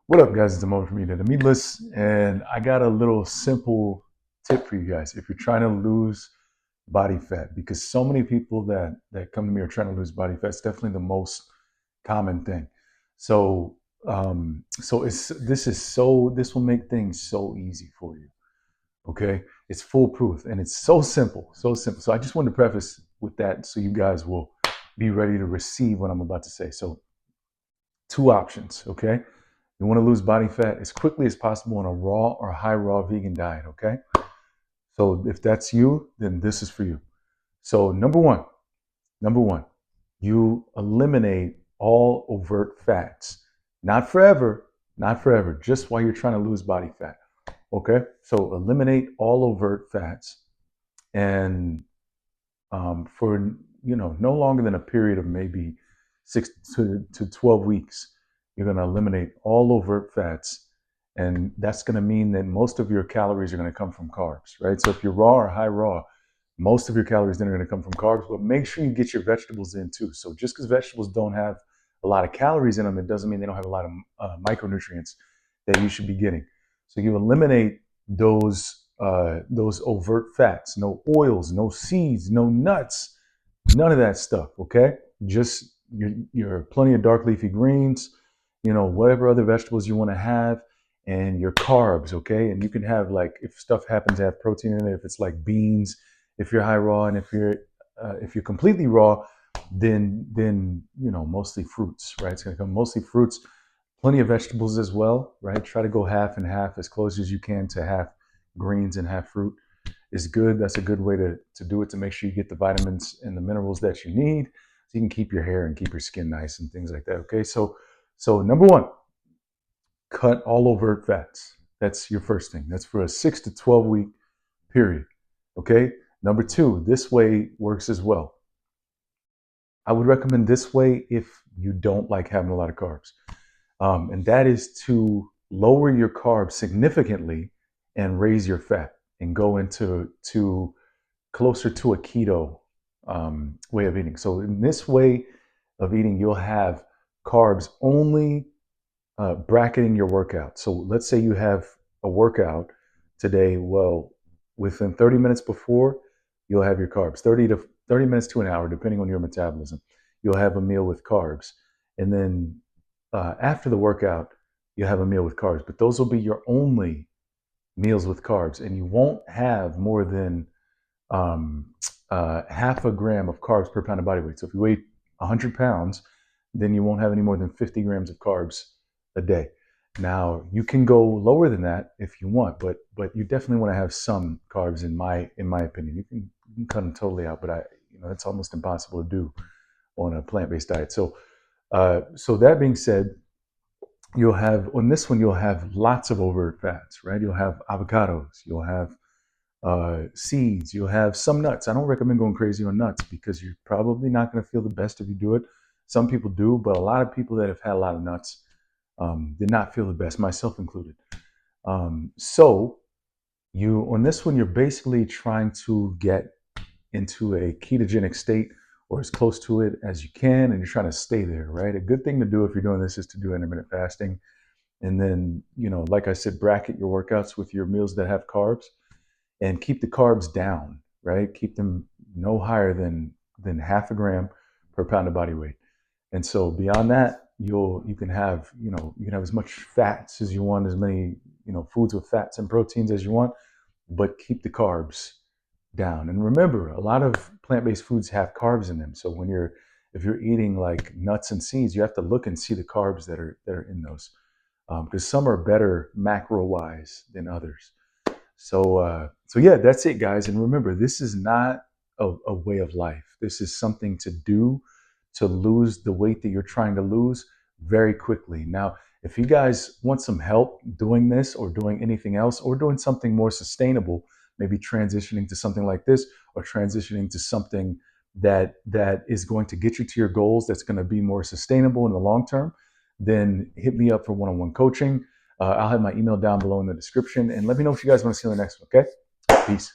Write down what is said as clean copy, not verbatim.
What up, guys? It's Mo from Eating the Meatless, and I got a little simple tip for you guys if you're trying to lose body fat, because so many people that come to me are trying to lose body fat. It's definitely the most common thing. So, this will make things so easy for you. Okay, it's foolproof and it's so simple, so simple. So I just wanted to preface with that so you guys will be ready to receive what I'm about to say. So, two options. Okay. You want to lose body fat as quickly as possible on a raw or high raw vegan diet, okay? So if that's you, then this is for you. So number one, you eliminate all overt fats. Not forever, not forever, just while you're trying to lose body fat. Okay? So eliminate all overt fats and for no longer than a period of maybe 6 to 12 weeks, you're going to eliminate all overt fats, and that's going to mean that most of your calories are going to come from carbs, right? So if you're raw or high raw, most of your calories then are going to come from carbs, but make sure you get your vegetables in too. So just because vegetables don't have a lot of calories in them, it doesn't mean they don't have a lot of micronutrients that you should be getting. So you eliminate those overt fats, no oils, no seeds, no nuts, none of that stuff. Okay, just your plenty of dark leafy greens, whatever other vegetables you want to have, and your carbs. Okay, and you can have, like, if stuff happens to have protein in it, if it's like beans, if you're high raw, and if you're completely raw, then mostly fruits, right? It's going to come mostly fruits, plenty of vegetables as well, right? Try to go half and half, as close as you can to half greens and half fruit is good. That's a good way to do it, to make sure you get the vitamins and the minerals that you need, so you can keep your hair and keep your skin nice and things like that. Okay, so number one, cut all overt fats. That's your first thing. That's for a 6 to 12 week period. Okay. Number two, this way works as well. I would recommend this way if you don't like having a lot of carbs, and that is to lower your carbs significantly and raise your fat and go into closer to a keto way of eating. So in this way of eating, you'll have carbs only bracketing your workout. So let's say you have a workout today. Well, within 30 minutes before, you'll have your carbs. 30 minutes to an hour, depending on your metabolism, you'll have a meal with carbs. And then after the workout, you'll have a meal with carbs. But those will be your only meals with carbs, and you won't have more than half a gram of carbs per pound of body weight. So if you weigh 100 pounds, then you won't have any more than 50 grams of carbs a day. Now you can go lower than that if you want, but you definitely want to have some carbs, in my opinion. You can cut them totally out, but that's almost impossible to do on a plant-based diet. So that being said, on this one you'll have lots of overt fats, right? You'll have avocados, you'll have seeds, you'll have some nuts. I don't recommend going crazy on nuts because you're probably not going to feel the best if you do it. Some people do, but a lot of people that have had a lot of nuts did not feel the best, myself included. So on this one, you're basically trying to get into a ketogenic state, or as close to it as you can, and you're trying to stay there, right? A good thing to do if you're doing this is to do intermittent fasting. And then, like I said, bracket your workouts with your meals that have carbs, and keep the carbs down, right? Keep them no higher than half a gram per pound of body weight. And so beyond that, you can have as much fats as you want, as many foods with fats and proteins as you want, but keep the carbs down. And remember, a lot of plant-based foods have carbs in them. So if you're eating like nuts and seeds, you have to look and see the carbs that are in those, because some are better macro-wise than others. So yeah, that's it, guys. And remember, this is not a way of life. This is something to do to lose the weight that you're trying to lose very quickly. Now, if you guys want some help doing this, or doing anything else, or doing something more sustainable, maybe transitioning to something like this, or transitioning to something that is going to get you to your goals, that's going to be more sustainable in the long term, then hit me up for one-on-one coaching. I'll have my email down below in the description, and let me know if you guys want to see you on the next one. Okay, peace.